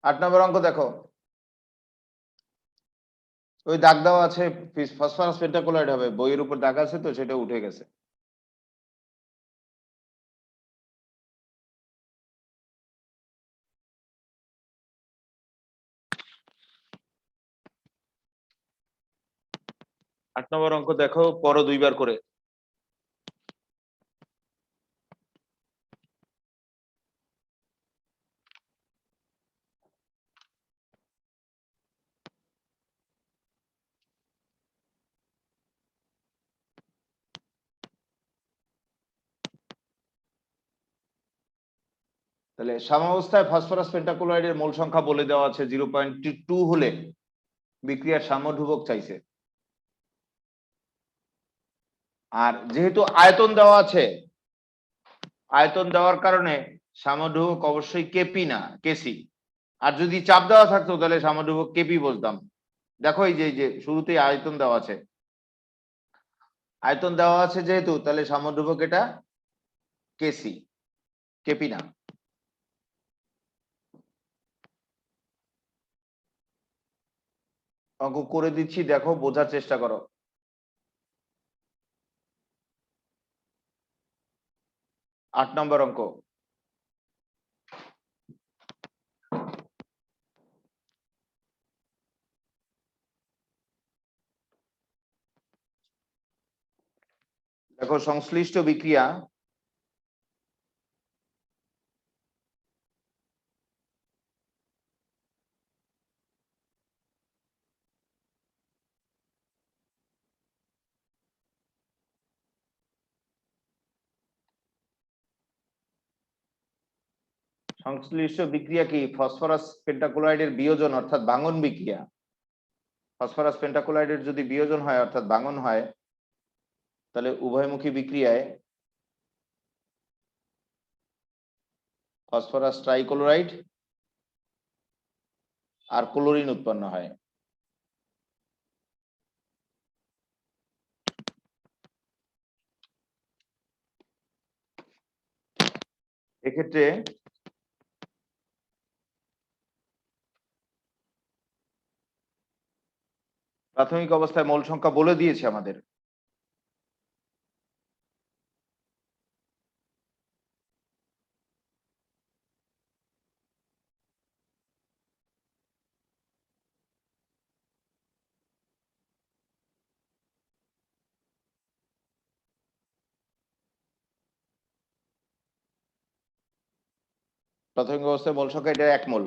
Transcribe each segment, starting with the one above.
8 নম্বর অঙ্ক দেখো, ওই দাগ দেওয়া আছে ফসফরাস পেন্টাক্লোরাইড হবে, বইয়ের উপর দাগ আছে তো সেটা উঠে গেছে। আট নম্বর অঙ্ক দেখো, পরো দুইবার করে। তাহলে সাম্যাবস্থায় ফসফরাস পেন্টাক্লোরাইডের মোল সংখ্যা বলে দেওয়া আছে 0.2 হলে বিক্রিয়ার সাম্য ধ্রুবক চাইছে। আর যেহেতু আয়তন দেওয়া আছে, আয়তন দেওয়ার কারণে সাম্য ধ্রুবক অবশ্যই কেপি না কেসি। আর যদি চাপ দেওয়া থাকতো তাহলে সাম্য ধ্রুবক কেপি বলতাম। দেখো এই যে শুরুতেই আয়তন দেওয়া আছে, আয়তন দেওয়া আছে যেহেতু, তাহলে সাম্য ধ্রুবক এটা কেসি, কেপি না। অঙ্ক করে দিচ্ছি, দেখো বোঝার চেষ্টা করো। 8 নম্বর অঙ্ক, দেখো সংশ্লিষ্ট বিক্রিয়া সংশ্লিষ্ট বিক্রিয়া কি? ফসফরাস পেন্টাক্লোরাইডের বিয়োজন অর্থাৎ ভাঙন বিক্রিয়া। ফসফরাস পেন্টাক্লোরাইডের যদি বিয়োজন হয় অর্থাৎ ভাঙন হয়, তাহলে উভয়মুখী বিক্রিয়ায় ফসফরাস ট্রাইক্লোরাইড আর ক্লোরিন উৎপন্ন হয়। এক্ষেত্রে প্রাথমিক অবস্থায় মোল সংখ্যা বলে দিয়েছে আমাদের। প্রাথমিক অবস্থায় মোল সংখ্যা এটা 1 মোল।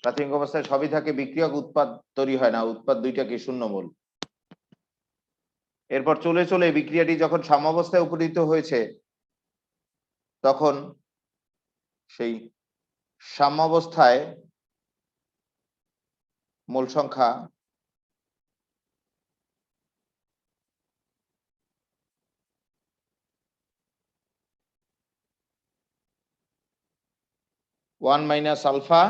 প্রাথমিক অবস্থায় সবই থাকে, বিক্রিয়ক উৎপাদ তৈরি হয় না, উৎপাদ দুইটা কি 0 মোল। এরপর চলে চলে বিক্রিয়াটি যখন সাম্যাবস্থায় উপনীত হয়েছে, তখন সেই সাম্যাবস্থায় মোল সংখ্যা ওয়ান মাইনাস আলফা,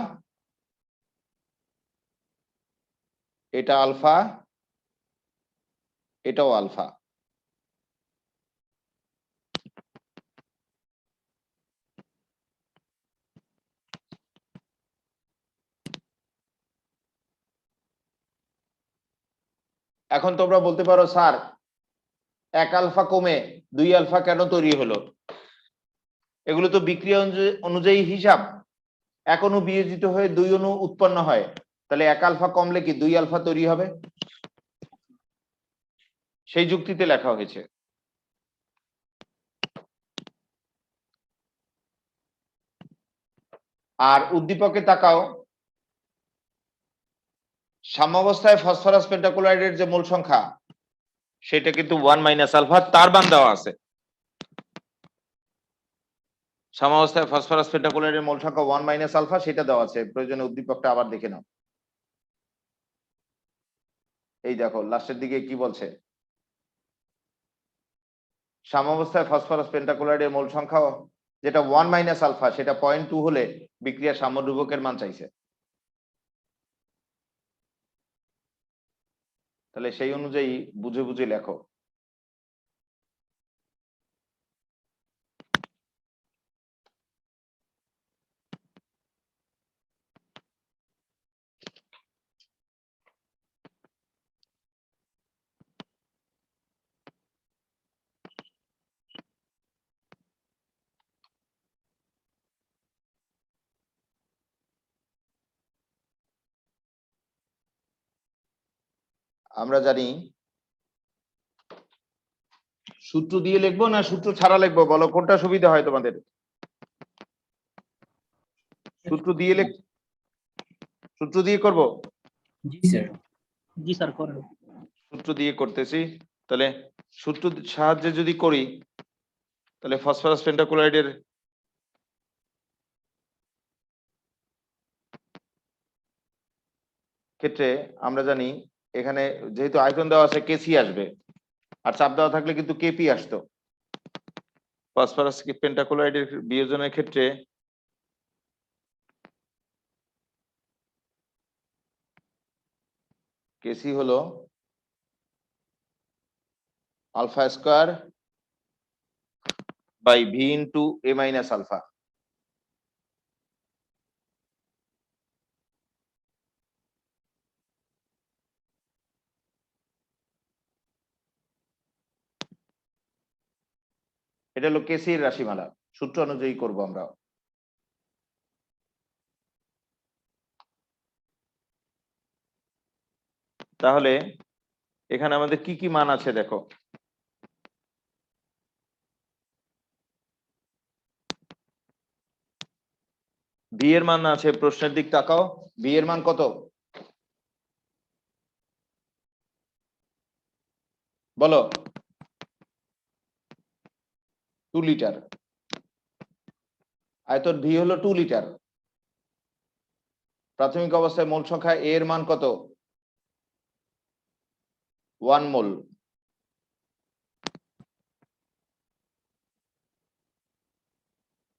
এটা আলফা, এটাও আলফা। এখন তোমরা বলতে পারো স্যার 1 আলফা কমে 2 আলফা কেন তৈরি হলো? এগুলো তো বিক্রিয়া অনুযায়ী হিসাব। 1 অণু বিয়োজিত হয়ে 2 অণু উৎপন্ন হয়, তাহলে 1 আলফা কমলে কি 2 আলফা তৈরি হবে? সেই যুক্তিতে লেখা হয়েছে। আর উদ্দীপকে তাকাও, সাম্যাবস্থায় ফসফরাস পেন্টাক্লোরাইডের যে মোল সংখ্যা সেটা কিন্তু 1 মাইনাস আলফা, তার মান দেওয়া আছে। সাম্যাবস্থায় ফসফরাস পেন্টাক্লোরাইডের মোল সংখ্যা 1 মাইনাস আলফা, সেটা দেওয়া আছে। প্রয়োজনে উদ্দীপকটা আবার দেখে নাও। এই দেখো লাস্টের দিকে কি বলছে, সাম্যাবস্থায় ফসফরাস পেন্টাক্লোরাইডের মোল সংখ্যা যেটা 1 মাইনাস আলফা, সেটা 0.2 হলে বিক্রিয়ার সাম্য ধ্রুবকের মান চাইছে। তাহলে সেই অনুযায়ী বুঝে বুঝে লেখো। আমরা জানি সূত্র দিয়ে লিখবো না সূত্র ছাড়া লিখবো, বলো কোনটা সুবিধা হয় তোমাদের? সূত্র দিয়ে সূত্র দিয়ে করব? জি স্যার। জি স্যার করুন। সূত্র দিয়ে করতেছি। তাহলে সূত্র সাহায্যে যদি করি তাহলে ফসফরাস পেন্টাক্লোরাইডের ক্ষেত্রে আমরা জানি এখানে যেহেতু আয়তন দেওয়া আছে কেসি আসবে, আর চাপ দেওয়া থাকলে কিন্তু কেপি আসতো। ফসফরাস পেন্টাক্লোরাইডের বিয়োজনের ক্ষেত্রে কেসি হলো alpha square by V into A minus alpha. এটা হলো কেসির রাশিমালা, সূত্র অনুযায়ী করব আমরা। তাহলে এখানে আমাদের কি কি মান আছে দেখো। বি এর মান আছে, প্রশ্নের দিক তাকাও, বি এর মান কত বলো? 2 লিটার। আয়তন ভি হলো 2 লিটার। প্রাথমিক অবস্থায় মোল সংখ্যা এ এর মান কত? 1 মোল।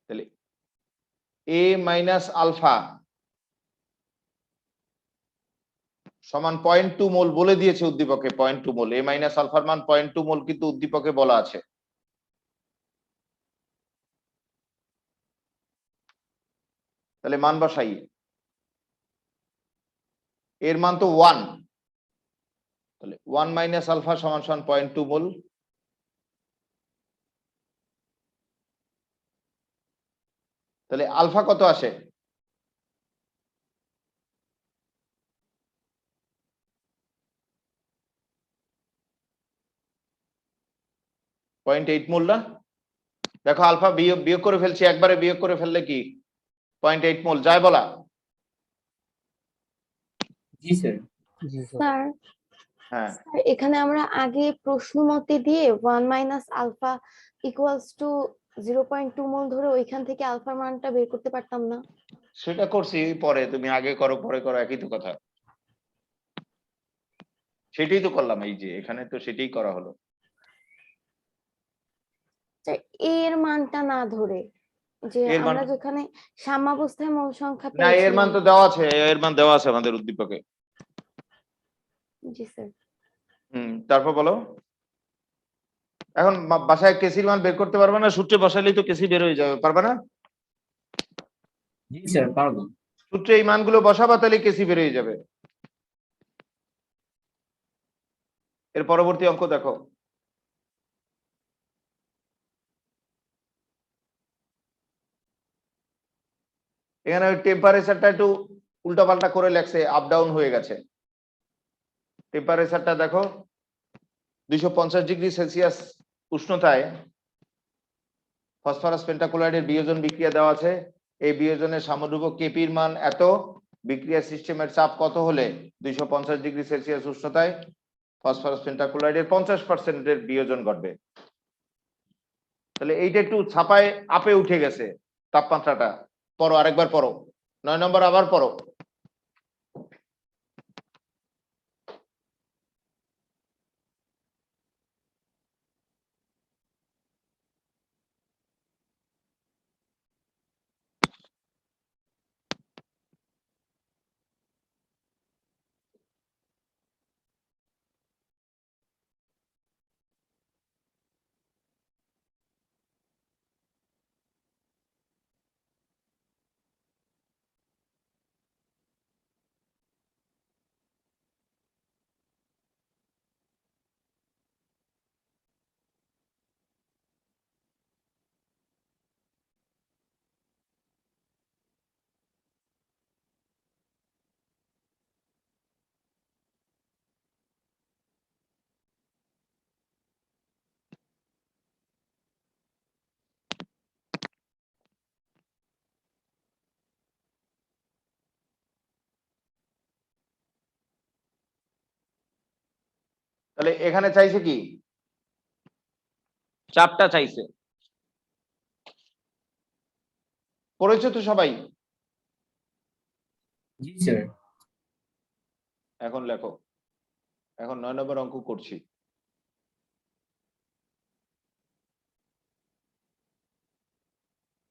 তাহলে এ মাইনাস আলফা সমান 0.2 মোল বলে দিয়েছে উদ্দীপকে, 0.2 মোল। এ মাইনাস আলফার মান 0.2 মোল কিন্তু উদ্দীপকে বলা আছে। তাহলে মান বসাই, এর মান তো 1, তাহলে 1 মাইনাস আলফা সমান সমান 0.2 মোল। তাহলে আলফা কত আসে? 0.8 মোল না? দেখো আলফা বিয়োগ করে ফেলছি, একবারে বিয়োগ করে ফেললে কি 0.8 মোল যায় বলা? জি স্যার। জি স্যার হ্যাঁ, এখানে আমরা আগে প্রশ্ন মতে দিয়ে 1 মাইনাস আলফা ইকুয়ালস টু 0.2 মোল ধরে ওইখান থেকে আলফার মানটা বের করতে পারতাম না? সেটা করছি পরে, তুমি আগে করো পরে করো একই তো কথা। সেটাই তো করলাম, এই যে এখানে তো সেটাই করা হলো। এর মানটা না ধরে, যে এর মান আমরা যেখানে সাম্যাবস্থায় মোল সংখ্যা না, এর মান পেয়েছিলাম। তো দেওয়া আছে, এর মান দেওয়া আছে আমাদের উদ্দীপকে। জি স্যার। তারপর বলো। এখন বাসায় কেসির মান বের করতে পারবে না? সূত্রে বসালেই তো কেসি বের হয়ে যাবে, পারবে না? জি স্যার পারবো। সূত্রে এই মানগুলো বসাবা তাহলে কেসি বের হয়ে যাবে। এর পরবর্তী অঙ্ক দেখো। এখানে ওই টেম্পারেচারটা একটু উল্টাপাল্টা করে লেখছে, আপ ডাউন হয়ে গেছে। টেম্পারেচারটা দেখো 250 ডিগ্রি সেলসিয়াস উষ্ণতায় ফসফরাস পেন্টাক্লোরাইডের বিয়োজন বিক্রিয়া দেওয়া আছে। এই বিয়োজনের সাম্যরূপক কেপির মান এত, বিক্রিয়া সিস্টেমের চাপ কত হলে 250 ডিগ্রি সেলসিয়াস উষ্ণতায় ফসফরাস পেন্টাক্লোরাইডের 50% বিয়োজন ঘটবে। তাহলে এইটা একটু ছাপায় আপে উঠে গেছে তাপমাত্রাটা। পড়ো, আরেকবার পড়ো, 9 নম্বর আবার পড়ো। তাহলে এখানে চাইছে কি, চাপটা চাইছে। পড়েছো তো সবাই? জি স্যার। এখন লেখো, এখন 9 নম্বর অঙ্ক করছি।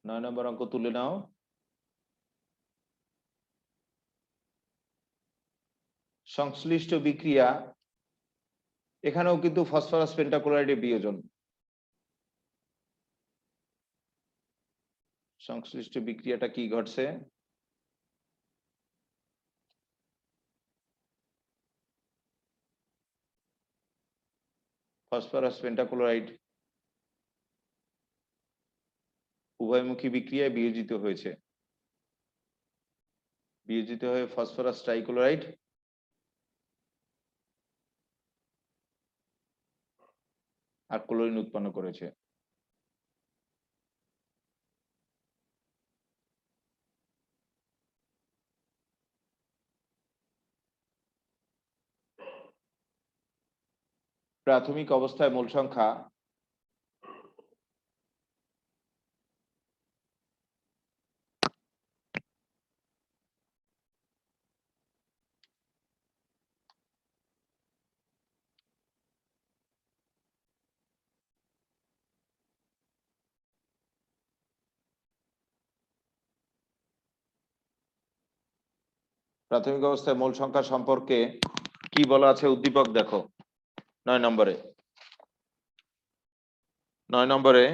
9 নম্বর অঙ্ক তুলে নাও। সংশ্লিষ্ট বিক্রিয়া, এখানেও কিন্তু ফসফরাস পেন্টাক্লোরাইডের বিয়োজন। সংশ্লিষ্ট বিক্রিয়াটা কি ঘটছে? ফসফরাস পেন্টাক্লোরাইড উভয়মুখী বিক্রিয়ায় বিয়োজিত হয়েছে, বিয়োজিত হয়ে ফসফরাস ট্রাইক্লোরাইড আর ক্লোরিন উৎপন্ন করেছে। প্রাথমিক অবস্থায় মোল সংখ্যা প্রাথমিক অবস্থায় মোল সংখ্যা সম্পর্কে কি বলা আছে উদ্দীপক দেখো 9 নম্বরে। 9 নম্বরে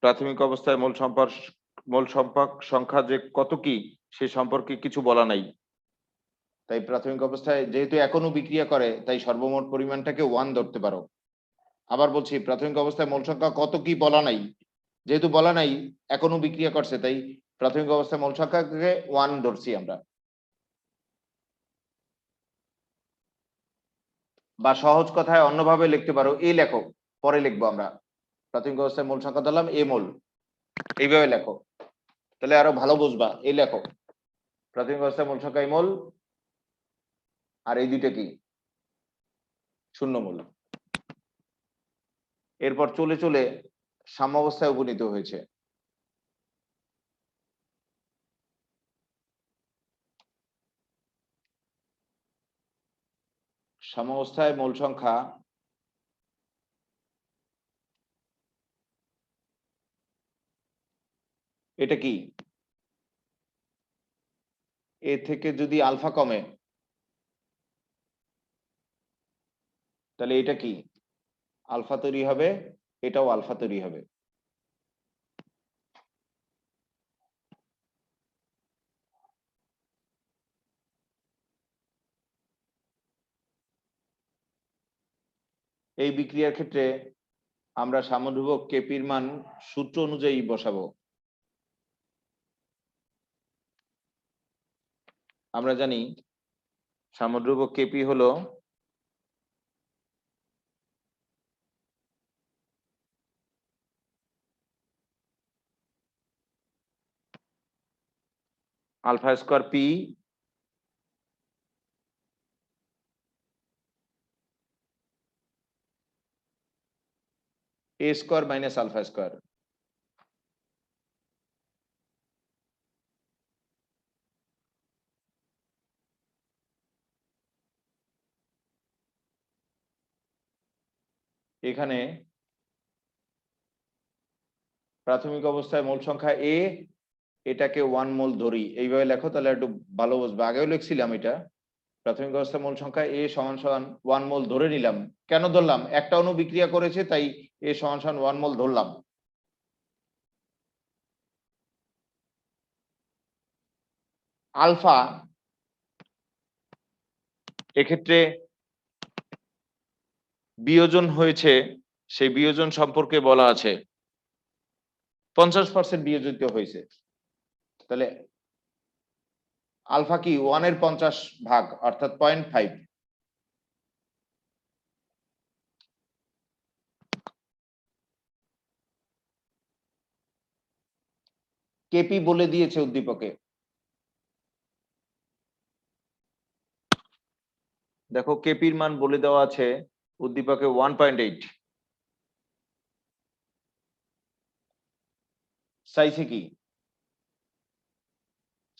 প্রাথমিক অবস্থায় মোল সংখ্যা যে কত কি সে সম্পর্কে কিছু বলা নাই। তাই প্রাথমিক অবস্থায় যেহেতু এখনো বিক্রিয়া করে, তাই সর্বমোট পরিমাণটাকে 1 ধরতে পারো। আবার বলছি, প্রাথমিক অবস্থায় মোল সংখ্যা কত কি বলা নাই, যেহেতু বলা নাই এখনো বিক্রিয়া করছে, তাই প্রাথমিক অবস্থায় মোল সংখ্যাকে 1 ধরছি আমরা। বা সহজ কথায় অন্যভাবে লিখতে পারো, এই লেখো, পরে লিখবো আমরা। প্রাথমিক অবস্থায় মোল সংখ্যা ধরলাম এ মোল, এইভাবে লেখো, তাহলে আরো ভালো বুঝবা। এই লেখো, প্রাথমিক অবস্থায় মোল সংখ্যা এ মোল, আর এই দুইটা কি, শূন্য মোল। এরপর চলে চলে সাম্যাবস্থায় উপনীত হয়েছে। সাম্যাবস্থায় মোল সংখ্যা এটা কি, এ থেকে যদি আলফা কমে তাহলে এটা কি, আলফা তৈরি হবে, এটাও আলফা তৈরি হবে। এই বিক্রিয়ার ক্ষেত্রে আমরা সাম্যধ্রুবক কেপির মান সূত্র অনুযায়ী বসাবো। আমরা জানি সাম্যধ্রুবক কেপি হলো alpha square P A square minus alpha square. এখানে প্রাথমিক অবস্থায় মোল সংখ্যা এ, এটাকে 1 মোল ধরি, এইভাবে লেখো, তাহলে একটু ভালো বুঝবে। আগেও লিখছিলাম এটা, প্রাথমিক অবস্থায় মোল সংখ্যা এ সমান সমান 1 মোল ধরে নিলাম। কেন ধরলাম? একটা অণু বিক্রিয়া করেছে, তাই এ সমান সমান 1 মোল ধরলাম। আলফা এক্ষেত্রে বিয়োজন হয়েছে, সেই বিয়োজন সম্পর্কে বলা আছে 50% বিয়োজিত হয়েছে। তাহলে আলফা কি 1 এর 50 ভাগ, অর্থাৎ 0.5। কেপি বলে দিয়েছে উদ্দীপকে, দেখো কেপির মান বলে দেওয়া আছে উদ্দীপকে 1.8 চাইছে কি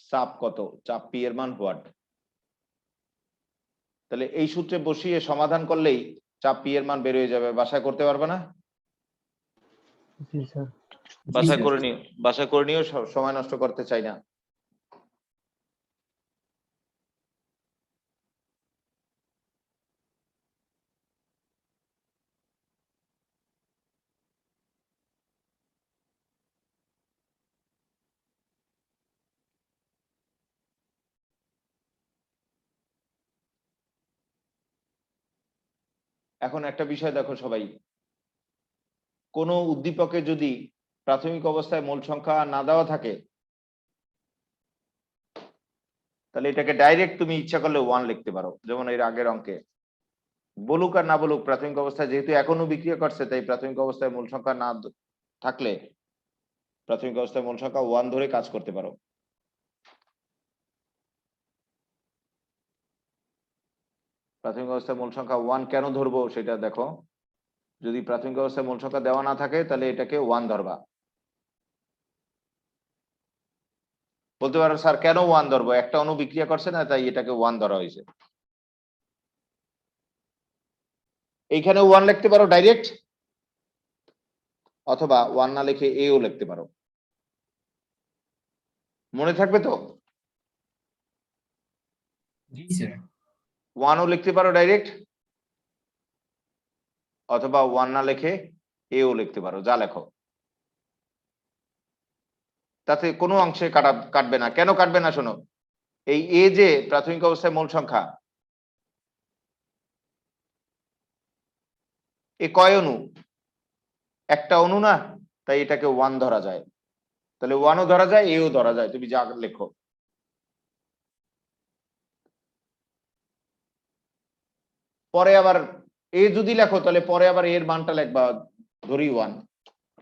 চাপ কত, চাপ পি এর মান হোয়াট। তাহলে এই সূত্রে বসিয়ে সমাধান করলেই চাপ পি এর মান বের হয়ে যাবে। বাসায় করতে পারবে না? জি স্যার। বাসায় করে নিও, বাসায় করে নিও, সময় নষ্ট করতে চাই না। এখন একটা বিষয় দেখো সবাই, কোন উদ্দীপকে যদি প্রাথমিক অবস্থায় মোল সংখ্যা না দেওয়া থাকে তাহলে এটাকে ডাইরেক্ট তুমি ইচ্ছা করলে 1 লিখতে পারো। যেমন এর আগের অঙ্কে বলুক আর না বলুক, প্রাথমিক অবস্থায় যেহেতু এখনো বিক্রিয়া করছে তাই প্রাথমিক অবস্থায় মূল সংখ্যা না থাকলে প্রাথমিক অবস্থায় মূল সংখ্যা 1 ধরে কাজ করতে পারো। প্রাথমিক অবস্থায় মূল সংখ্যা 1 কেন ধরবো সেটা দেখো। যদি প্রাথমিক অবস্থায় মূল সংখ্যা দেওয়া না থাকে তাহলে এটাকে 1 ধরবা। বলতে পারো স্যার কেন 1 ধরবো, একটা অণু বিক্রিয়া করছে না তাই এটাকে 1 ধরা হয়েছে। এইখানে 1 লিখতে পারো ডাইরেক্ট, অথবা 1 না লিখে এও লিখতে পারো। মনে থাকবে তো? জি স্যার। 1 ও লিখতে পারো ডাইরেক্ট, অথবা 1 না লিখে এও লিখতে পারো, যা লেখো। তাতে কোনো অংশে কাটবে না। কেন কাটবে না শোনো, এই এ যে প্রাথমিক অবস্থায় মূল সংখ্যা, এ কয় অণু? একটা অণু না, তাই এটাকে 1 ধরা যায়। তাহলে 1 ও ধরা যায়, এও ধরা যায়, তুমি যা লেখো। পরে আবার এ যদি লেখো তাহলে পরে আবার এর মানটা লিখবা, ধরি 1।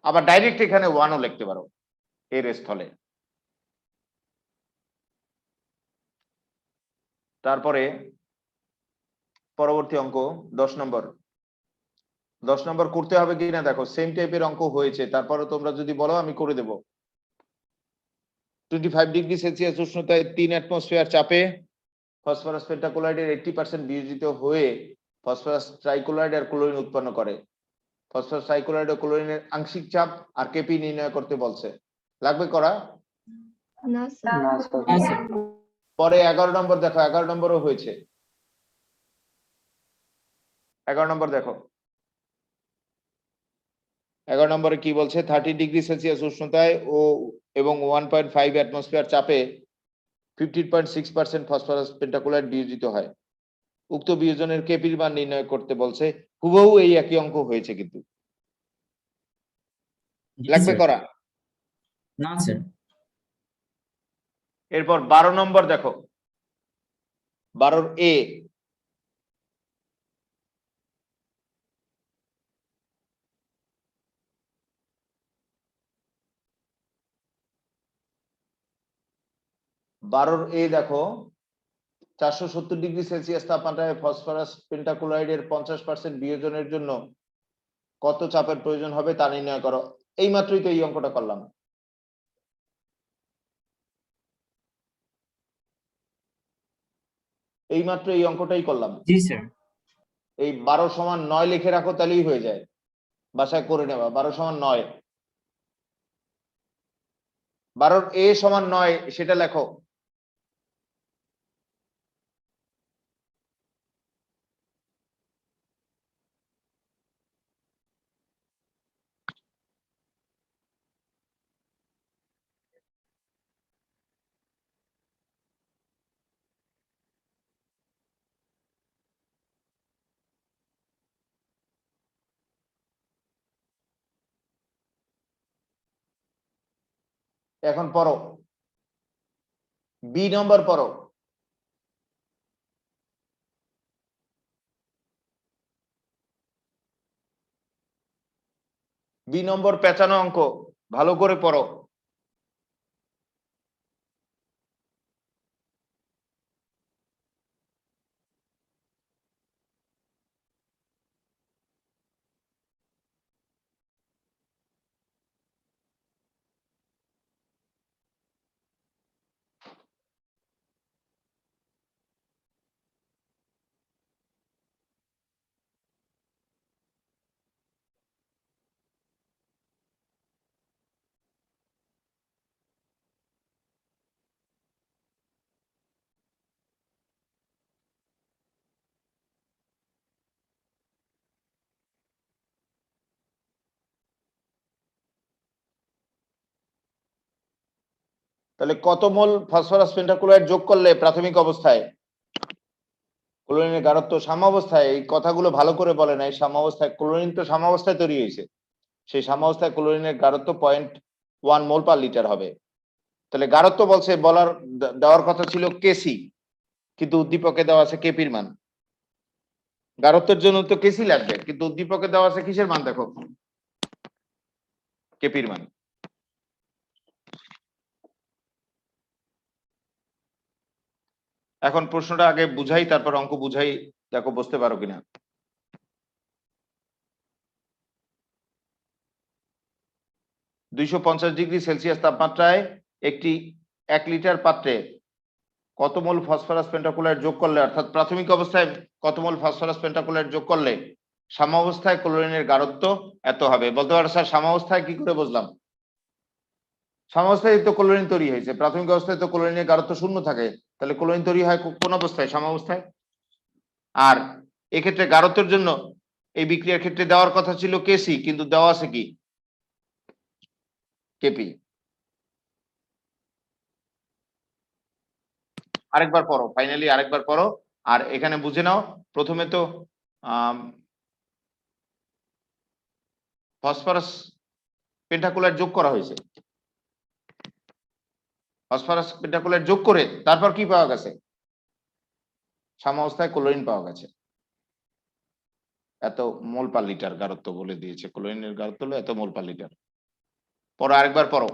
আবার ডাইরেক্ট এখানে 1 ও লিখতে পারো এর স্থলে। তারপরে পরবর্তী অঙ্ক 10 নম্বর। 10 নম্বর করতে হবে কিনা দেখো, সেম টাইপের অঙ্ক হয়েছে, তারপরে তোমরা যদি বলো আমি করে দেব। 25 ডিগ্রি সেলসিয়াস উষ্ণতায় 3 অ্যাটমসফিয়ার চাপে ফসফরাস পেন্টাক্লোরাইডের 80% বিয়োজিত হয়ে ফসফরাস ট্রাইক্লোরাইড আর ক্লোরিন উৎপন্ন করে। ফসফরাস ট্রাইক্লোরাইড ও ক্লোরিনের আংশিক চাপ আর কেপি নির্ণয় করতে বলছে। লাগবে করা? না স্যার। না স্যার। পরে 11 নম্বর দেখো, 11 নম্বরও হয়েছে। 11 নম্বর দেখো, 11 নম্বরে কি বলছে, 30 ডিগ্রি সেলসিয়াস উষ্ণতায় ও এবং 1.5 অ্যাটমসফিয়ার চাপে 15.6% ফসফরাস পেন্টাক্লোরাইড বিয়োজিত হয়। উক্ত বিয়োজনের কেপির মান নির্ণয় করতে বলছে। হুবহু এই একই অঙ্ক হয়েছে কিন্তু। লাগবে করা? না স্যার। এরপর 12 নম্বর দেখো, 12 এ, দেখো 470 ডিগ্রি সেলসিয়াস তাপমাত্রায় ফসফরাস পেন্টাক্লোরাইডের 50% বিয়োজনের জন্য কত চাপের প্রয়োজন হবে তা নির্ণয় করো। এই মাত্রই তো এই অঙ্কটা করলাম। এই মাত্র এই অঙ্কটাই করলাম। জি স্যার। এই 12 সমান 9 লিখে রাখো তাহলেই হয়ে যায়, বাসায় করে নেবা। 12 সমান 9, 12 এ সমান 9 সেটা লেখো। এখন পড়ো, বি নম্বর পড়ো। বি নম্বর পেঁচানো অঙ্ক, ভালো করে পড়ো। তাহলে কত মোল ফসফরাস পেন্টাক্লোরাইড যোগ করলে প্রাথমিক অবস্থায় ক্লোরিনের গাঢ়ত্ব সাম্যাবস্থায়, এই কথাগুলো ভালো করে বলে না, এই সাম্যাবস্থায় ক্লোরিন তো সাম্যাবস্থায় তৈরি হয়েছে, সেই সাম্যাবস্থায় ক্লোরিনের গাঢ়ত্ব 0.1 মোল পার লিটার হবে। তাহলে গাঢ়ত্ব বলছে দেওয়ার কথা ছিল কেসি, কিন্তু উদ্দীপকে দেওয়া আছে কেপির মান। গাঢ়ত্বের জন্য তো কেসি লাগবে, কিন্তু উদ্দীপকে দেওয়া আছে কিসের মান, দেখো কেপির মান। এখন প্রশ্নটা আগে বুঝাই, তারপর অঙ্ক বুঝাই, দেখো বুঝতে পারো কিনা। $250 তাপমাত্রায় একটি 1 লিটার পাত্রে কত মোল ফসফরাস পেন্টাক্লোরাইড যোগ করলে, অর্থাৎ প্রাথমিক অবস্থায় কত মোল ফসফরাস পেন্টাক্লোরাইড যোগ করলে সাম্যাবস্থায় ক্লোরিনের গাঢ়ত্ব এত হবে। বলতে পারো স্যার সাম্যাবস্থায় কি করে বুঝলাম? সাম্যাবস্থায় তো ক্লোরিন তৈরি হয়েছে, প্রাথমিক অবস্থায় তো ক্লোরিনের গাঢ়ত্ব 0 থাকে, তাহলে ক্লোরিন তৈরি হয় কোন অবস্থায়? সাম্যাবস্থায়। আর এক্ষেত্রে গাঢ়ত্বের জন্য এই বিক্রিয়ার ক্ষেত্রে দেওয়ার কথা ছিল কেসি, কিন্তু দেওয়া আছে কি কেপি। আরেকবার পড়ো, ফাইনালি আরেকবার পড়ো। আর এখানে বুঝে নাও, প্রথমে তো ফসফরাস পেন্টাক্লোরাইড যোগ করা হয়েছে, ফসফরাস পেন্টাক্লোরাইড যোগ করে তারপর কি পাওয়া গেছে? সাম্যাবস্থায় ক্লোরিন পাওয়া গেছে, এত মোল পার লিটার গাঢ়ত্ব বলে দিয়েছে, ক্লোরিনের গাঢ়ত্ব হলো এত মোল পার লিটার। পড়ো, আরেকবার পড়ো।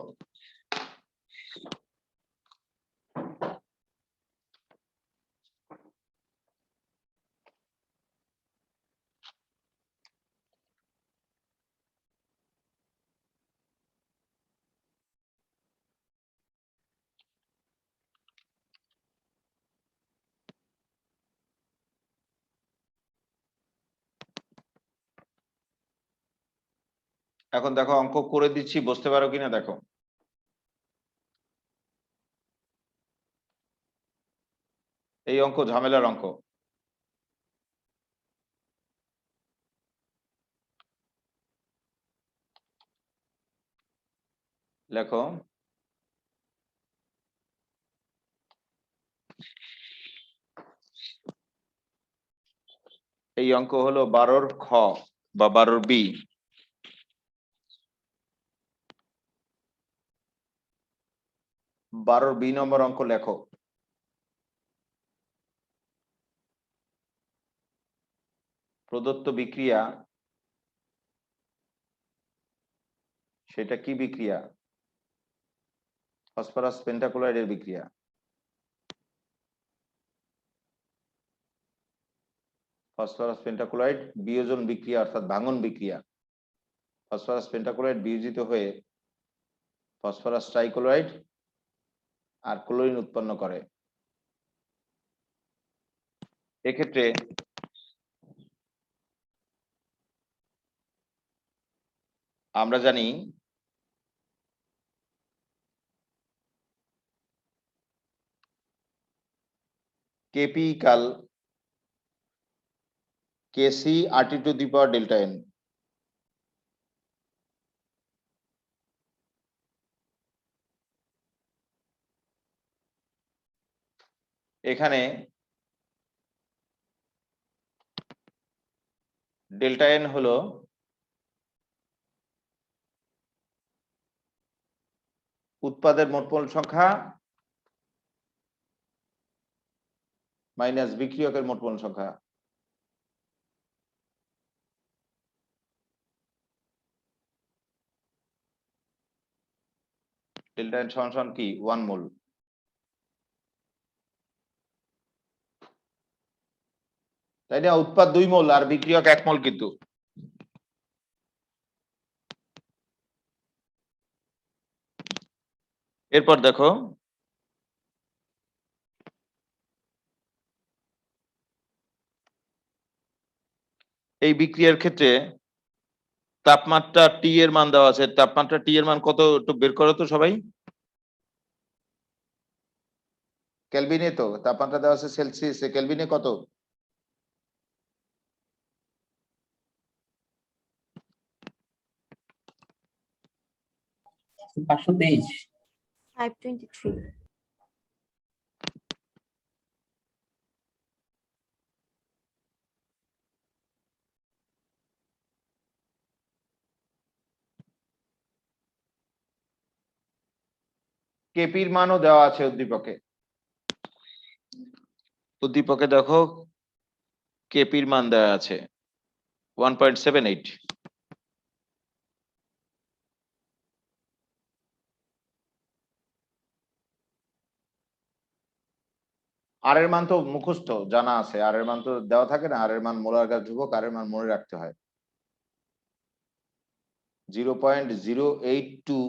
এখন দেখো অঙ্ক করে দিচ্ছি, বুঝতে পারো কিনা দেখো। এই অঙ্ক ঝামেলার অঙ্ক। লেখো, এই অঙ্ক হলো 12 খ বা 12 বি। 12 বি নম্বর অঙ্ক লেখো। প্রদত্ত বিক্রিয়া, সেটা কি বিক্রিয়া? ফসফরাস পেন্টাক্লোরাইডের বিক্রিয়া। ফসফরাস পেন্টাক্লোরাইড বিয়োজন বিক্রিয়া, অর্থাৎ ভাঙন বিক্রিয়া। ফসফরাস পেন্টাক্লোরাইড বিয়োজিত হয়ে ফসফরাস ট্রাইক্লোরাইড আর ক্লোরিন উৎপন্ন করে। এক্ষেত্রে আমরা জানি K P equal K C RT to the power delta N. এখানে ডেল্টা এন হলো উৎপাদের মোট মোল সংখ্যা মাইনাস বিক্রিয়কের মোট মোল সংখ্যা। ডেল্টা এন সমান কি 1 মোল। তাই না? উৎপাদ 2 মোল আর বিক্রিয়ক 1 মোল। কিন্তু এরপর দেখো, এই বিক্রিয়ার ক্ষেত্রে তাপমাত্রা টি এর মান দেওয়া আছে। তাপমাত্রা টি এর মান কত একটু বের করো তো সবাই। কেলভিনে তো তাপমাত্রা দেওয়া আছে, সেলসিয়াসে, কেলভিনে কত? পাঁচশো তেইশ। 523. কেপির মানও দেওয়া আছে উদ্দীপকে। উদ্দীপকে দেখো কেপির মান দেওয়া আছে 1.78। আর এর মান তো মুখস্থ জানা আছে, আর এর মান তো দেওয়া থাকে না, আর এর মান মোলার গাছ ধ্রুবক, আর এর মান মনে রাখতে হয় 0.082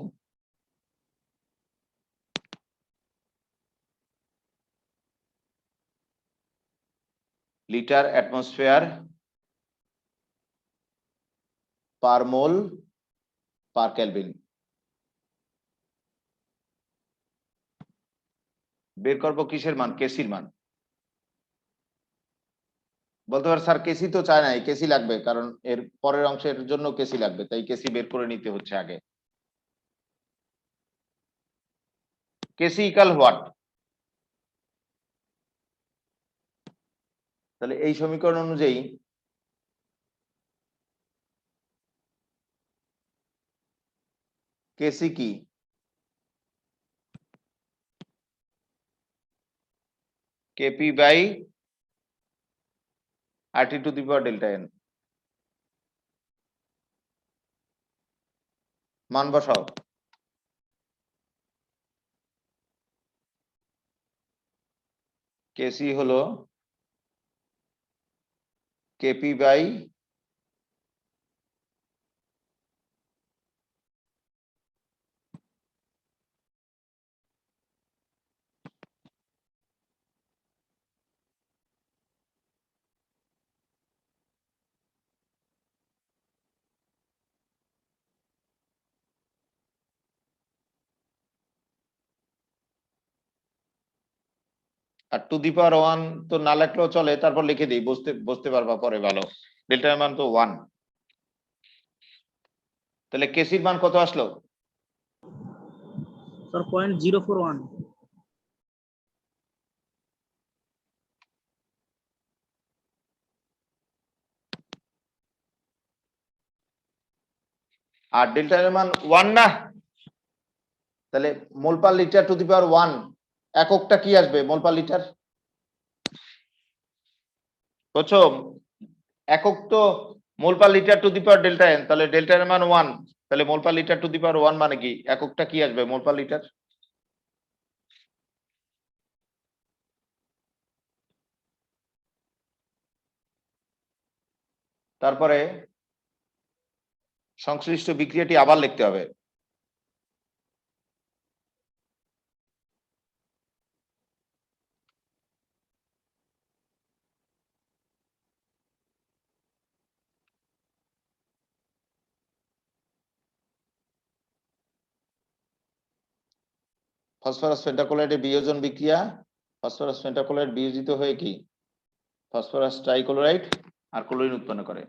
লিটার অ্যাটমসফিয়ার পার মোল পার কেলভিন। বের করবো কিসের মান? কেসির মান। বলতে পারে স্যার কেসি তো চায় না, কেসি লাগবে কারণ এর পরের অংশের জন্য কেসি লাগবে, তাই কেসি বের করে নিতে হচ্ছে আগে। KC equal what? তাহলে এই সমীকরণ অনুযায়ী কেসি কি? KP by RT to the power delta N. মান বসাও। কেসি হলো KP by R to the power 1 তো না লিখলেও চলে, তারপর লিখে দিই, বুঝতে পারবা পরে ভালো। ডেল্টার মান তো 1। তাহলে কেসির মান কত আসলো? স্যার 0.041। আর ডেল্টার মান 1 না, তাহলে মোল per litre to the power 1 এককটা কি আসবে? Mole per litre. বুঝছো? একক তো mole per litre to the power delta N, তাহলে ডেল্টা এর মান 1, তাহলে মোল per litre to the power 1 মানে কি? এককটা কি আসবে? Mole per litre. তারপরে সংশ্লিষ্ট বিক্রিয়াটি আবার লিখতে হবে। ফসফরাস পেন্টাক্লোরাইডের বিয়োজন বিক্রিয়া, ফসফরাস পেন্টাক্লোরাইড বিয়োজিত হয়ে কি ফসফরাস ট্রাইক্লোরাইড আর ক্লোরিন উৎপন্ন করে।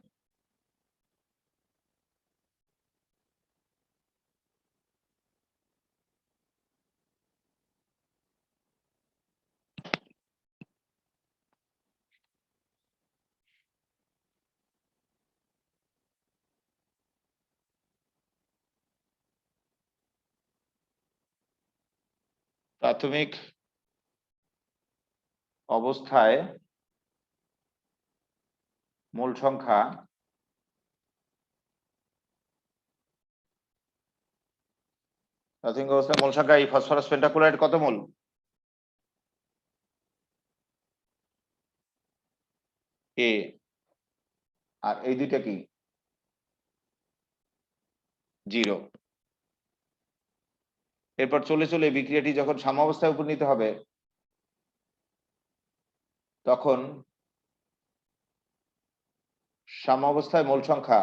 প্রাথমিক অবস্থায় মোল সংখ্যা প্রাথমিক অবস্থায় মোল সংখ্যা এই ফসফরাস পেন্টাক্লোরাইড কত মোল? এ। আর এই দুইটা কি? 0। এরপর চলে চলে বিক্রিয়াটি যখন সাম্যাবস্থায় উপনীত হবে তখন সাম্যাবস্থায় মোল সংখ্যা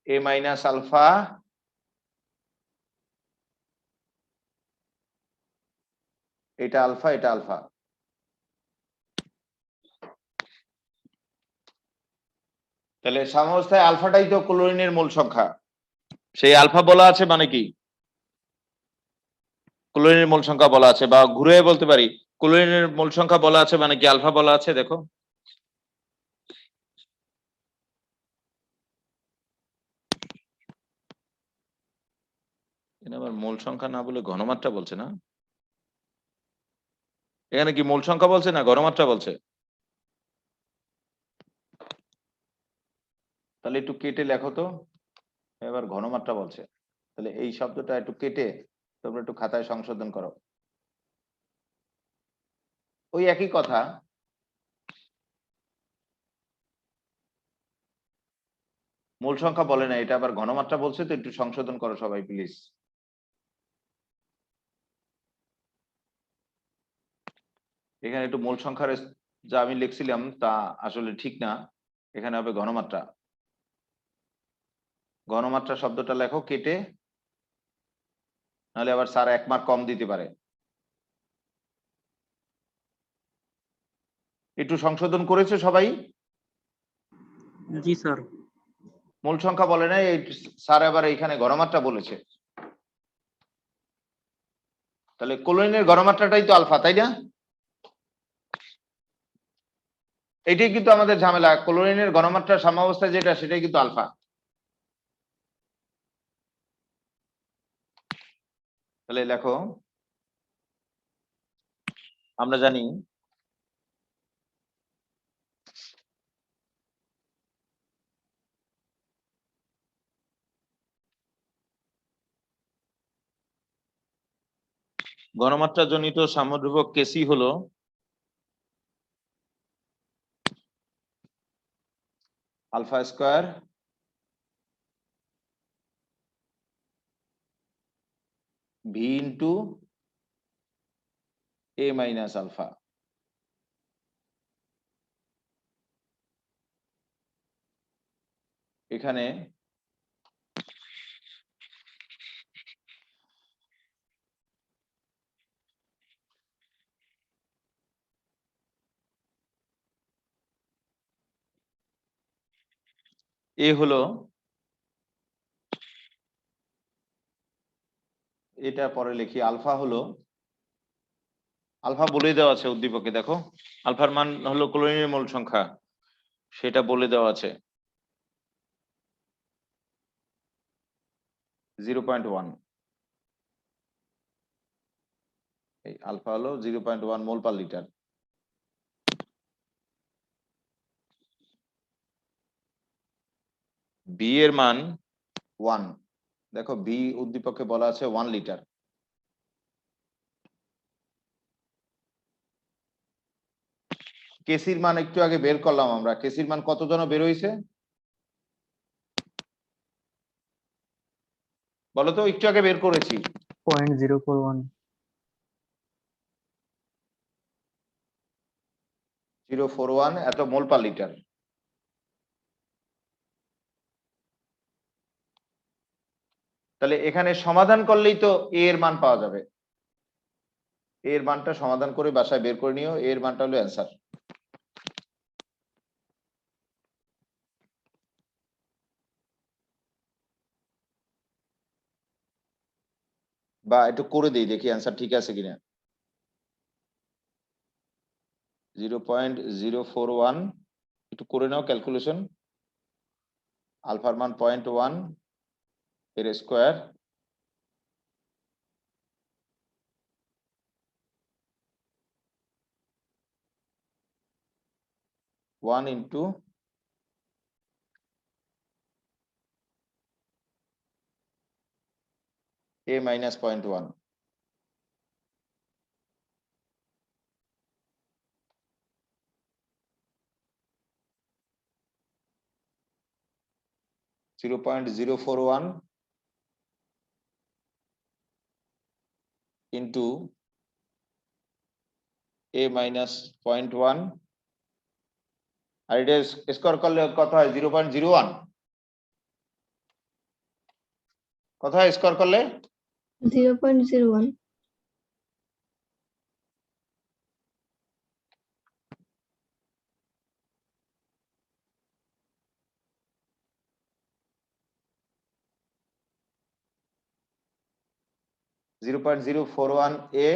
এ মাইনাস আলফা এটা আলফা, এটা আলফা। তাহলে সাম্যাবস্থায় আলফাটাই তো ক্লোরিনের মূল সংখ্যা, সেই আলফা বলা আছে মানে কি ক্লোরিনের মূল সংখ্যা বলা আছে, বা ঘুরে বলতে পারি ক্লোরিনের মূল সংখ্যা বলা আছে মানে কি আলফা বলা আছে। দেখো এখানে আবার মূল সংখ্যা না বলে ঘনমাত্রা বলছে না, এখানে কি মূল সংখ্যা বলছে না ঘনমাত্রা বলছে? তাহলে একটু কেটে লেখো তো, এবার ঘনমাত্রা বলছে, তাহলে এই শব্দটা একটু কেটে তোমরা একটু খাতায় সংশোধন করো। ওই একই কথা, মূল সংখ্যা বলে না, এটা আবার ঘনমাত্রা বলছে, তো একটু সংশোধন করো সবাই প্লিজ। এখানে একটু মূল সংখ্যার যা আমি লিখছিলাম তা আসলে ঠিক না, এখানে হবে ঘনমাত্রা। ঘনমাত্রা শব্দটা লেখো কেটে, নাহলে আবার স্যার 1 মার্ক কম দিতে পারে। একটু সংশোধন করেছে সবাই? জি স্যার। মূল সংখ্যা বলে নাই, এই স্যার এবার এখানে ঘনমাত্রা বলেছে। তাহলে ক্লোরিনের ঘনমাত্রাটাই তো আলফা, তাই না? এটাই কিন্তু আমাদের ঝামেলা, ক্লোরিনের ঘনমাত্রা সাম্যাবস্থায় যেটা সেটাই কিন্তু আলফা। তাহলে লেখো, আমরা জানি ঘনমাত্রা জনিত সাম্যধ্রুবক কেসি হলো alpha square V into A minus alpha. এখানে এ হলো, এটা পরে লিখি, আলফা হলো, আলফা বলে দেওয়া আছে উদ্দীপকে, দেখো আলফার মান হলো ক্লোরিনের মূল সংখ্যা, সেটা বলে দেওয়া আছে 0.1। এই আলফা হলো 0.1 মোল পার লিটার। বি এর মান 1, দেখো বি উদ্দীপকে বলা আছে 1 লিটার। কেসির মান একটু আগে বের করলাম আমরা, কেসির মান কত জন বের হয়েছে বলো তো, একটু আগে বের করেছি 0.041। 041 এত মোল পার লিটার। তাহলে এখানে সমাধান করলেই তো এ এর মান পাওয়া যাবে, এর মানটা সমাধান করে বাসায় বের করে নিও, এর মানটা হলো অ্যান্সার। বা একটু করে দিই দেখি অ্যান্সার ঠিক আছে কিনা। 0.041 একটু করে নাও ক্যালকুলেশন, আলফার মান 0.1 এর square one into a minus 0.1। 0.041 into a minus 0.1, আর এটা স্কোয়ার করলে কত হয় 0.01, কত হয় স্কোয়ার করলে 0.01। 0.041 এ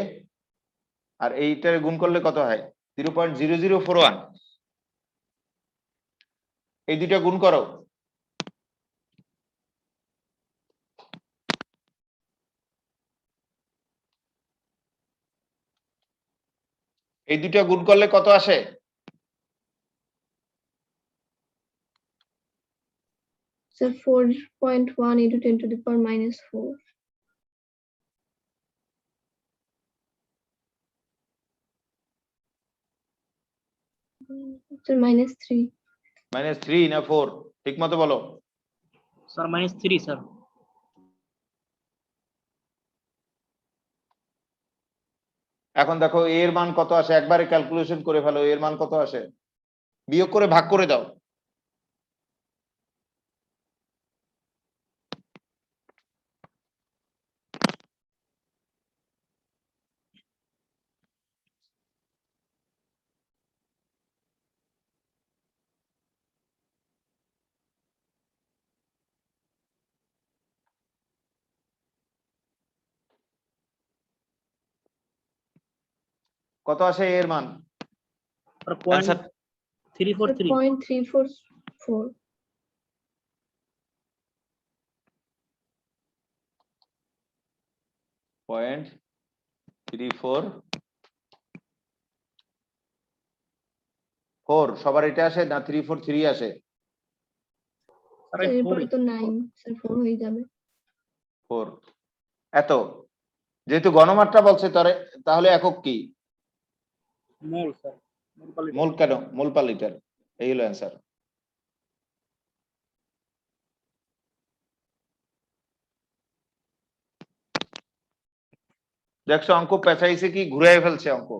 আর এইটার গুণ করলে কত হয় 0.0041 এই দুইটা গুণ করো এই দুইটা গুণ করলে কত আসে Sir, 4.1 into 10 to the power minus 4. Sir, minus 3. -3 না 4 ঠিক মতো বলো স্যার -3 স্যার। এখন দেখো a এর মান কত আসে একবারে ক্যালকুলেশন করে ফেলো a এর মান কত আসে বিয়োগ করে ভাগ করে দাও কত আসে a এর মান স্যার অ্যানসার 0.343। 0.344. পয়েন্ট 344 সবার এটা আসে না 343 আসে স্যার Sir, এই এরপরে 4 তো 9. Sir, 4 হয়ে যাবে। 4 এত যেহেতু গণমাত্রা বলছে তাহলে একক কি মোল স্যার, মোল পার লিটার। মোল কেন মোল পার লিটার এই হলো অ্যান্সার দেখছো অঙ্ক পেঁচাইছে কি ঘুরাই ফেলছে অঙ্ক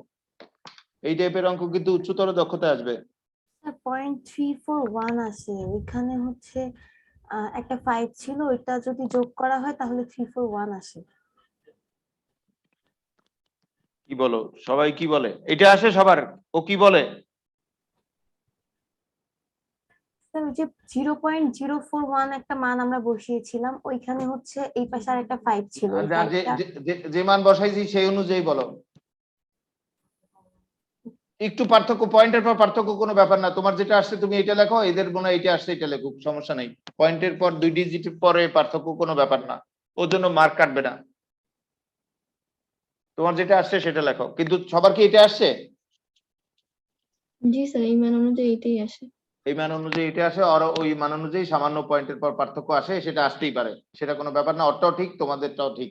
এই টাইপের অঙ্ক কিন্তু উচ্চতর দক্ষতা আসবে 0.341 আসে ওইখানে হচ্ছে একটা 5 ছিল ওইটা যদি যোগ করা হয় তাহলে 341 আসে কি বলো সবাই কি বলে এটা আসে সবার ও কি বলে স্যার ওই যে 0.041 একটা মান আমরা বসিয়েছিলাম ওইখানে হচ্ছে এই পাশে আর একটা 5 ছিল আর এই যে 5টা যে মান বসাইছি সেই অনুযায়ী বলো একটু পার্থক্য পয়েন্টের পর পার্থক্য কোনো ব্যাপার না তোমার যেটা আসছে তুমি এটা লেখো এদের মনে হয় এটা আসছে এটা লেখো সমস্যা নেই পয়েন্টের পর 2 ডিজিট পরে পার্থক্য কোনো ব্যাপার না ওর জন্য মার্ক কাটবে না তোমার যেটা আসছে সেটা লেখো কিন্তু সবার কি এটা আসছে জি স্যার, এই মান অনুযায়ী এটাই আসে। এই মান অনুযায়ী এটা আসে আর ওই মান অনুযায়ী সামান্য পয়েন্টের পর পার্থক্য আসে সেটা আসতেই পারে সেটা কোনো ব্যাপার না ওরটাও ঠিক তোমাদেরটাও ঠিক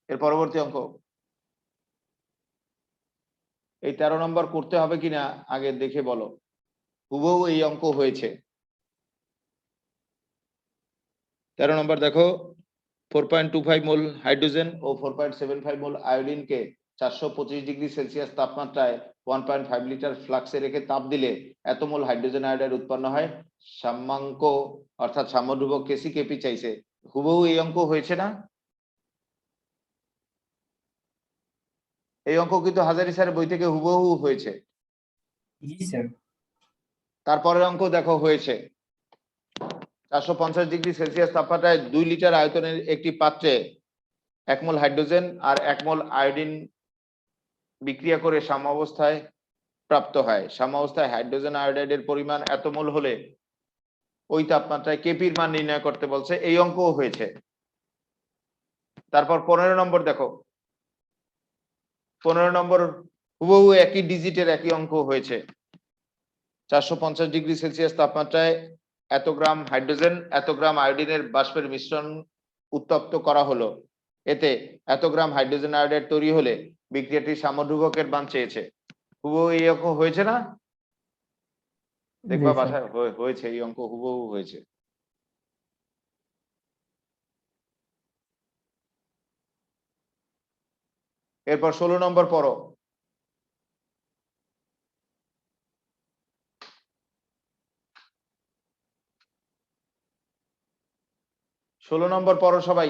এর পরবর্তী অঙ্ক এই 13 নম্বর করতে হবে কিনা আগে দেখে বলো হুবহু এই অঙ্ক হয়েছে 13 নম্বর দেখো 4.25 মোল হাইড্রোজেন ও 4.75 মোল আয়োডিনকে 425 ডিগ্রি সেলসিয়াস তাপমাত্রায় 1.5 লিটার ফ্লাক্সে রেখে তাপ দিলে এত মোল হাইড্রোজেন আয়োডাইড উৎপন্ন হয় সাম্যাঙ্ক অর্থাৎ সাম্যধ্রুবক কেসি কেপি চাইছে হুবহু এই অঙ্ক হয়েছে না এই অঙ্ক কিন্তু হাজারি স্যারের বই থেকে হুবহু হয়েছে জি স্যার। তারপরের অঙ্ক দেখো হয়েছে 450 ডিগ্রি সেলসিয়াস তাপমাত্রায় 2 লিটার আয়তনের একটি পাত্রে 1 মোল হাইড্রোজেন আর 1 মোল আয়োডিন বিক্রিয়া করে সাম্যাবস্থায় প্রাপ্ত হয় সাম্যাবস্থায় হাইড্রোজেন আয়োডাইডের পরিমাণ এত মোল হলে ওই তাপমাত্রায় কেপির মান নির্ণয় করতে বলছে এই অঙ্কও হয়েছে তারপর 15 নম্বর দেখো 15 নম্বর হুবহু একই ডিজিটের একই অঙ্ক হয়েছে 450 ডিগ্রি সেলসিয়াস তাপমাত্রায় এত গ্রাম হাইড্রোজেন এত গ্রাম আয়োডিনের বাষ্পের মিশ্রণ উত্তপ্ত করা হলো এতে এত গ্রাম হাইড্রোজেন আয়োডাইড তৈরি হলে বিক্রিয়াটি সাম্যধ্রুবকের মান চেয়েছে হুবহু এই অঙ্ক হয়েছে না দেখবা জি, স্যার। বাসায় হয়েছে এই অঙ্ক হুবহু হয়েছে এরপর 16 নম্বর পড়ো 16 নম্বর পড়ো সবাই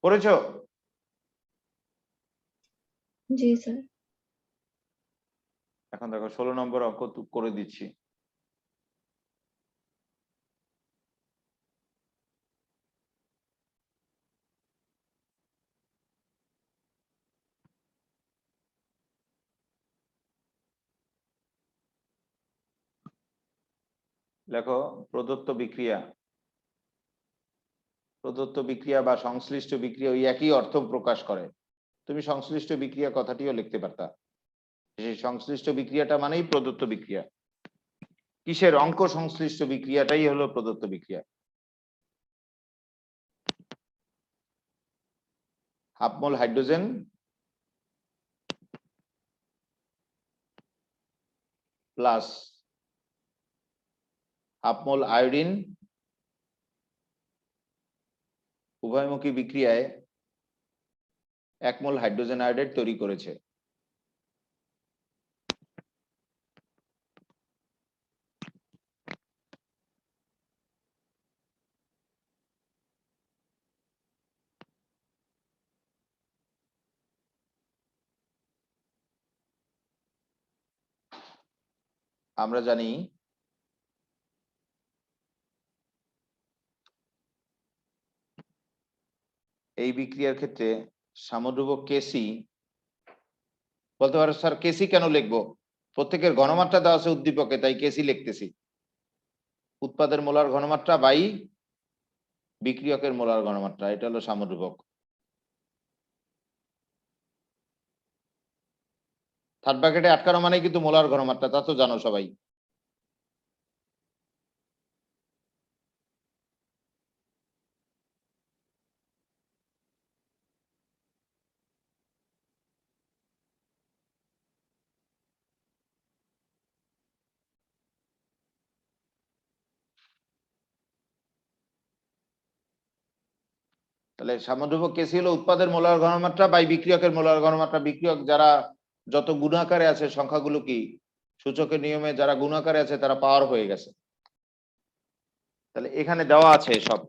পড়েছো? জি স্যার। এখন দেখো 16 নম্বর অঙ্ক করে দিচ্ছি। লেখো প্রদত্ত বিক্রিয়া বা সংশ্লিষ্ট বিক্রিয়া ওই একই অর্থ প্রকাশ করে। তুমি সংশ্লিষ্ট বিক্রিয়া কথাটিও লিখতে পারতা। সেই সংশ্লিষ্ট বিক্রিয়াটা মানেই প্রদত্ত বিক্রিয়া। কিসের অঙ্ক? সংশ্লিষ্ট বিক্রিয়াটাই হলো প্রদত্ত বিক্রিয়া। Half mole hydrogen plus half mole iodine উভয়মুখী বিক্রিয়ায় 1 মোল হাইড্রোজেন আয়োডাইড তৈরি করেছে। আমরা জানি এই বিক্রিয়ার ক্ষেত্রে সামুদ্রিক কেসি, বলতে পারো স্যার কেসি কেন লিখবো? প্রত্যেকের ঘনমাত্রা দেওয়া আছে উদ্দীপকে, তাই কেসি লিখতেছি। উৎপাদের মোলার ঘনমাত্রা বাই বিক্রিয়কের মোলার ঘনমাত্রা, এটা হলো সামুদ্রিক। থার্ড ব্র্যাকেটে আটকানো মানে কিন্তু মোলার ঘনমাত্রা, তা তো জানো সবাই। তাহলে সামুদ্রিক কেসি হলো উৎপাদের মোলার ঘনমাত্রা বাই বিক্রিয়কের মোলার ঘনমাত্রা। বিক্রিয়ক যারা যত গুণাকারে আছে সংখ্যাগুলো কি সূচকের নিয়মে যারা গুণাকারে আছে তারা পাওয়ার হয়ে গেছে। তাহলে এখানে দেওয়া আছে সব।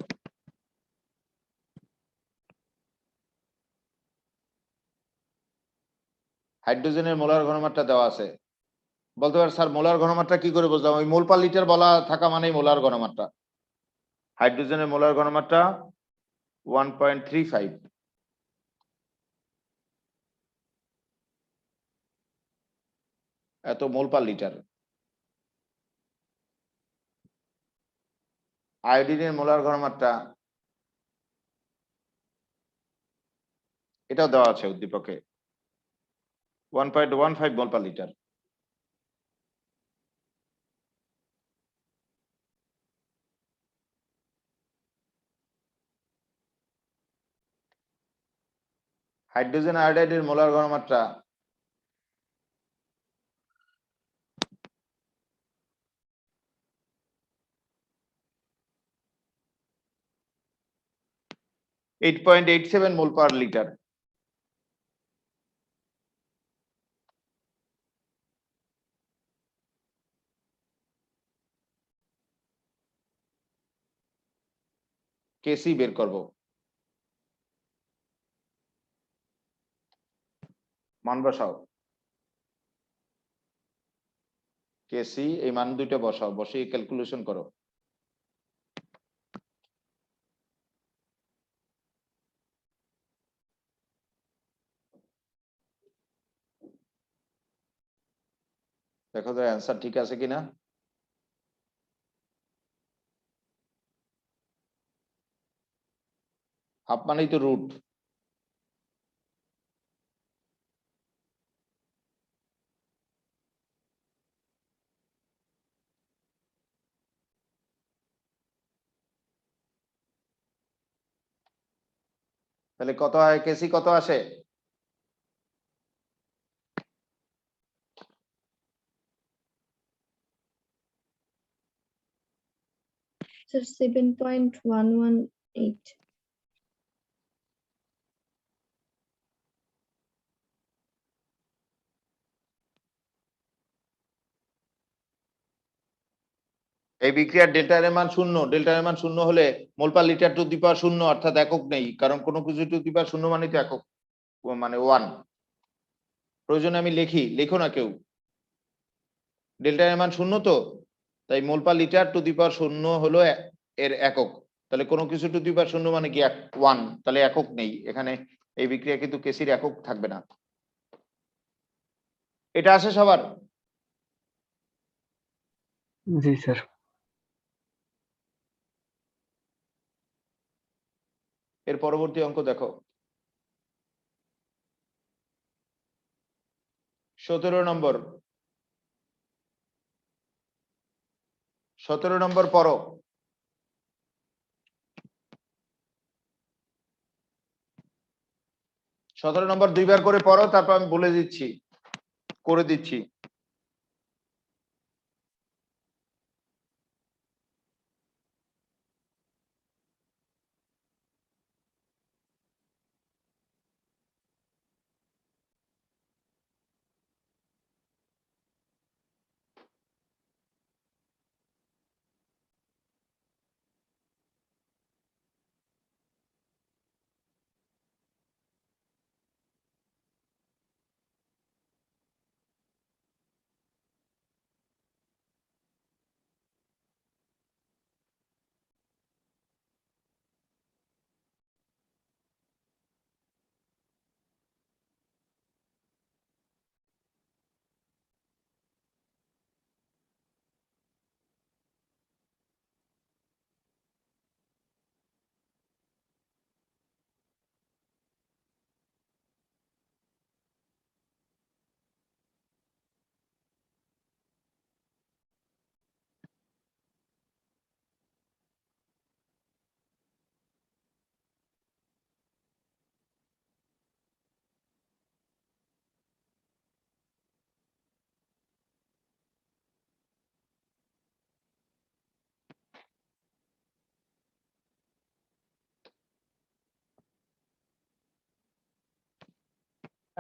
হাইড্রোজেনের মোলার ঘনমাত্রা দেওয়া আছে। বলতে পারে স্যার মোলার ঘনমাত্রা কি করে বুঝলাম? ওই মোল পার লিটার বলা থাকা মানেই মোলার ঘনমাত্রা। হাইড্রোজেনের মোলার ঘনমাত্রা 1.35, এত মোল পার লিটার। আয়োডিনের মোলার ঘনমাত্রা এটাও দেওয়া আছে উদ্দীপকে, 1.15 মোল পার লিটার। হাইড্রোজেন আয়োডাইডের মোলার ঘনমাত্রা 8.87 মোল পার লিটার। কেসি বের করব, মান বসাও। কেসি এই মান দুইটা বসাও, বসিয়ে ক্যালকুলেশন করো। দেখো তো অ্যান্সার ঠিক আছে কিনা। হাফ মানেই তো রুট। তাহলে কত হয়? কেসি কত আসে? স্যার 7.118। এই বিক্রিয়ার ডেল্টা এর মান 0, ডেল্টা এর মান 0 হলে মোল পার লিটার টু দি পাওয়ার 0 অর্থাৎ একক নেই, কারণ কোনো কিছু টু দি পাওয়ার 0 মানে তো একক, মানে 1। প্রয়োজনে আমি লিখি, লেখো না কেউ। ডেল্টা এর মান 0 তো, তাই মোল পার লিটার টু দি পাওয়ার 0 হলো এর একক। তাহলে কোনো কিছু টু দি পাওয়ার 0 মানে কি 1, তাহলে একক নেই এখানে। এই বিক্রিয়া কিন্তু কেসির একক থাকবে না। এটা আসে সবার? জি স্যার। এর পরবর্তী অঙ্ক দেখো, 17 নম্বর। 17 নম্বর পড়ো। 17 নম্বর দুইবার করে পড়ো, তারপর আমি বলে দিচ্ছি, করে দিচ্ছি।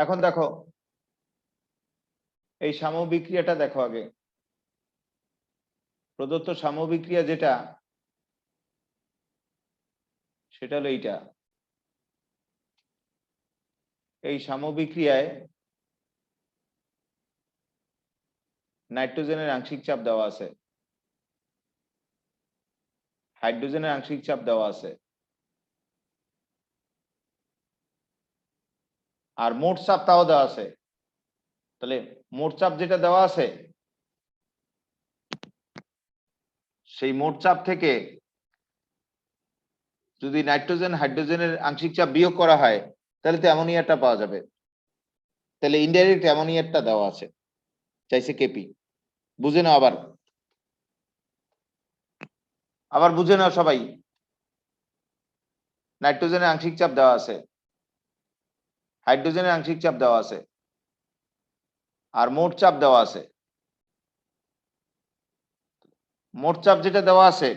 এখন দেখো এই সামবিক্রিয়াটা দেখো আগে। প্রদত্ত সামবিক্রিয়া যেটা, সেটা হলো এইটা। এই সামবিক্রিয়ায় নাইট্রোজেনের আংশিক চাপ দেওয়া আছে, হাইড্রোজেনের আংশিক চাপ দেওয়া আছে, আর মোট চাপ তাও দেওয়া আছে। তাহলে মোট চাপ যেটা দেওয়া আছে, সেই মোট চাপ থেকে যদি নাইট্রোজেন হাইড্রোজেনের আংশিক চাপ বিয়োগ করা হয়, তাহলে তো অ্যামোনিয়াটা পাওয়া যাবে। তাহলে ইনডাইরেক্ট অ্যামোনিয়াটা দেওয়া আছে, চাইছে কেপি। বুঝে নাও আবার, আবার বুঝে নাও সবাই। নাইট্রোজেনের আংশিক চাপ দেওয়া আছে, হাইড্রোজেনের আংশিক চাপ দেওয়া আছে, আর মোট চাপ দেওয়া আছে। মোট চাপ যেটা দেওয়া আছে,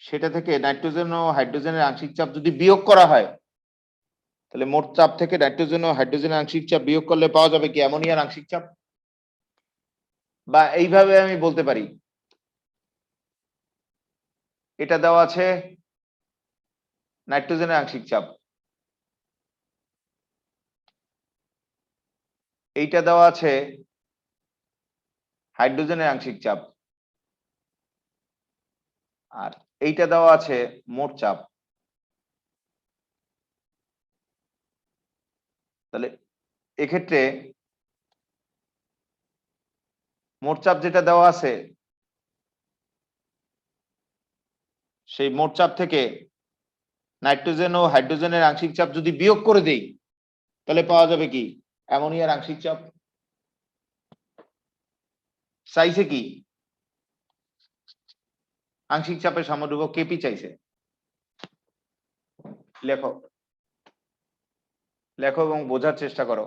সেটা থেকে নাইট্রোজেন ও হাইড্রোজেনের আংশিক চাপ যদি বিয়োগ করা হয়, তাহলে মোট চাপ থেকে নাইট্রোজেন ও হাইড্রোজেনের আংশিক চাপ বিয়োগ করলে পাওয়া যাবে কি অ্যামোনিয়ার আংশিক চাপ। বা এইভাবে আমি বলতে পারি, এটা দেওয়া আছে নাইট্রোজেনের আংশিক চাপ, এইটা দেওয়া আছে হাইড্রোজেনের আংশিক চাপ, আর এইটা দেওয়া আছে মোট চাপ। তাহলে এক্ষেত্রে মোট চাপ যেটা দেওয়া আছে, সেই মোট চাপ থেকে নাইট্রোজেন ও হাইড্রোজেনের আংশিক চাপ যদি বিয়োগ করে দেই, তাহলে পাওয়া যাবে কি অ্যামোনিয়ার আংশিক চাপ। চাইছে কি আংশিক চাপের সমদ্রুবক কেপি চাইছে। লেখো, লেখো এবং বোঝার চেষ্টা করো।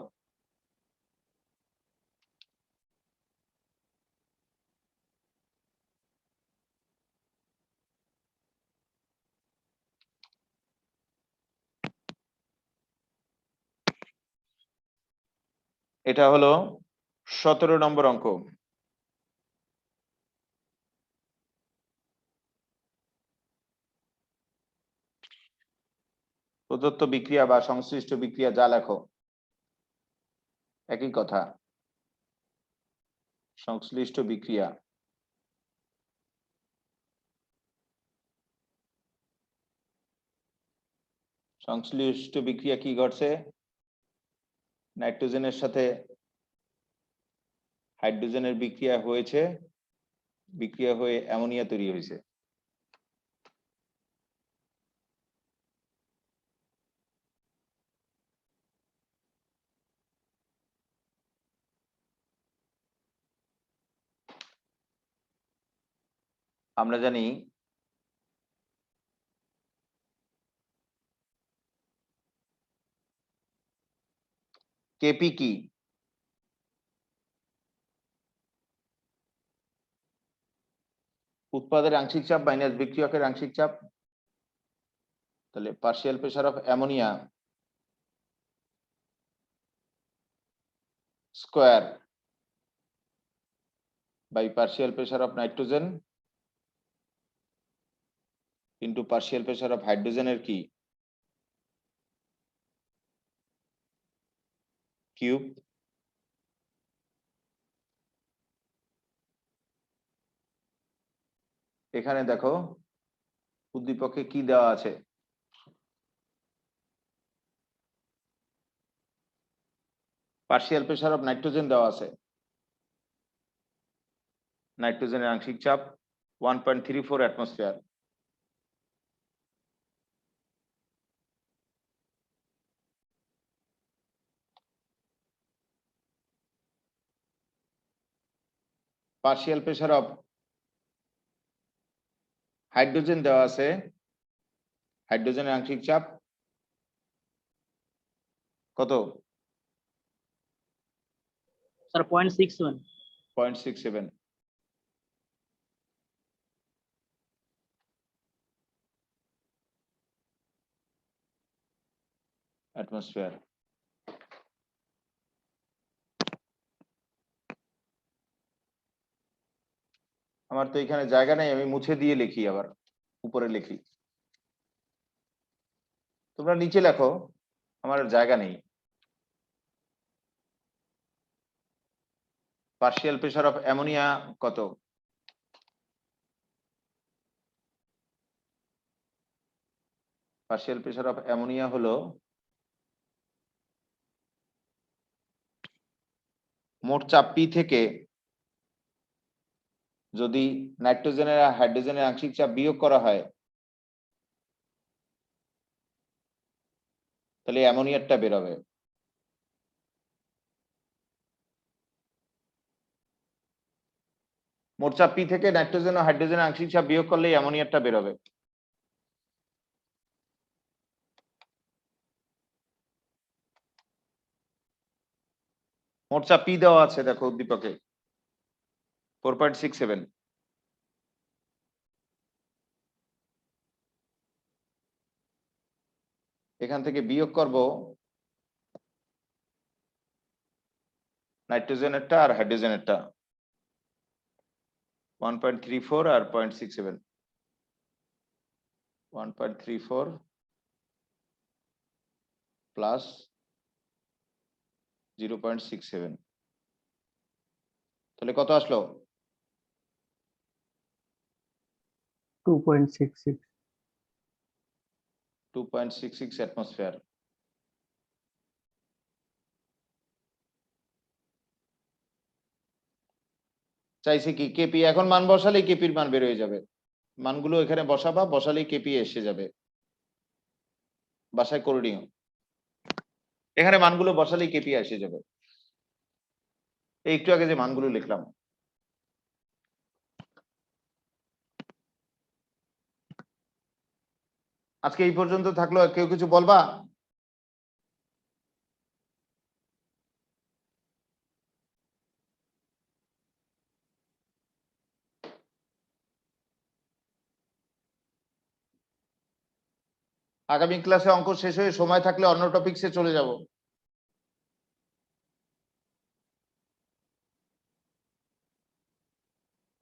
এটা হলো 17 নম্বর অঙ্ক। প্রদত্ত বিক্রিয়া বা সংশ্লিষ্ট বিক্রিয়া যা লেখো একই কথা। সংশ্লিষ্ট বিক্রিয়া সংশ্লিষ্ট বিক্রিয়া কি ঘটছে? নাইট্রোজেনের সাথে হাইড্রোজেনের বিক্রিয়া হয়েছে, বিক্রিয়া হয়ে অ্যামোনিয়া তৈরি হয়েছে। আমরা জানি কেপি কি? উৎপাদের আংশিক চাপ মাইনাস বিক্রিয়কের আংশিক চাপ। তাহলে partial pressure of ammonia square by partial pressure of nitrogen into partial pressure of হাইড্রোজেনের কি কিউব। এখানে দেখো উদ্দীপকে কি দেওয়া আছে? পার্শিয়াল প্রেসার অফ নাইট্রোজেন দেওয়া আছে। নাইট্রোজেনের আংশিক চাপ 1.34 atmosphere. Partial pressure of hydrogen দেওয়া আছে। হাইড্রোজেনের আংশিক চাপ কত? স্যার 0.67 0.67। অ্যাটমসফিয়ার। আমার তো এখানে জায়গা নেই, আমি মুছে দিয়ে লিখি, আবার উপরে লিখি। তোমরা নিচে লেখো, আমার জায়গা নেই। পার্শিয়াল প্রেসার অফ অ্যামোনিয়া কত? পার্শিয়াল প্রেসার অফ অ্যামোনিয়া হলো মোট চাপ পি থেকে যদি নাইট্রোজেনের আর হাইড্রোজেনের আংশিক চাপ বিয়োগ করা হয় তাহলে অ্যামোনিয়ারটা বেরোবে। মোট চাপ পি থেকে নাইট্রোজেন ও হাইড্রোজেনের আংশিক চাপ বিয়োগ করলে অ্যামোনিয়ারটা বেরোবে। মোট চাপ পি দেওয়া আছে দেখো উদ্দীপকে 4.67। এখান থেকে বিয়োগ করব নাইট্রোজেনেরটা আর হাইড্রোজেনেরটা 1.34 আর 0.67। 1.34 প্লাস 0.67 তাহলে কত আসলো? 2.66 2.66 অ্যাটমসফিয়ার। চাইছে কি কেপি? এখন মান বসালেই কেপির মান বের হয়ে যাবে। মানগুলো এখানে বসাবা, বসালেই কেপি এসে যাবে। বাসায় করে নিও, এখানে মানগুলো বসালেই কেপি এসে যাবে। এই একটু আগে যে মানগুলো লিখলাম। আজকে এই পর্যন্ত থাকলো। কেউ কিছু বলবা? আগামী ক্লাসে অঙ্ক শেষ হয়ে সময় থাকলে অন্য টপিকসে চলে যাব।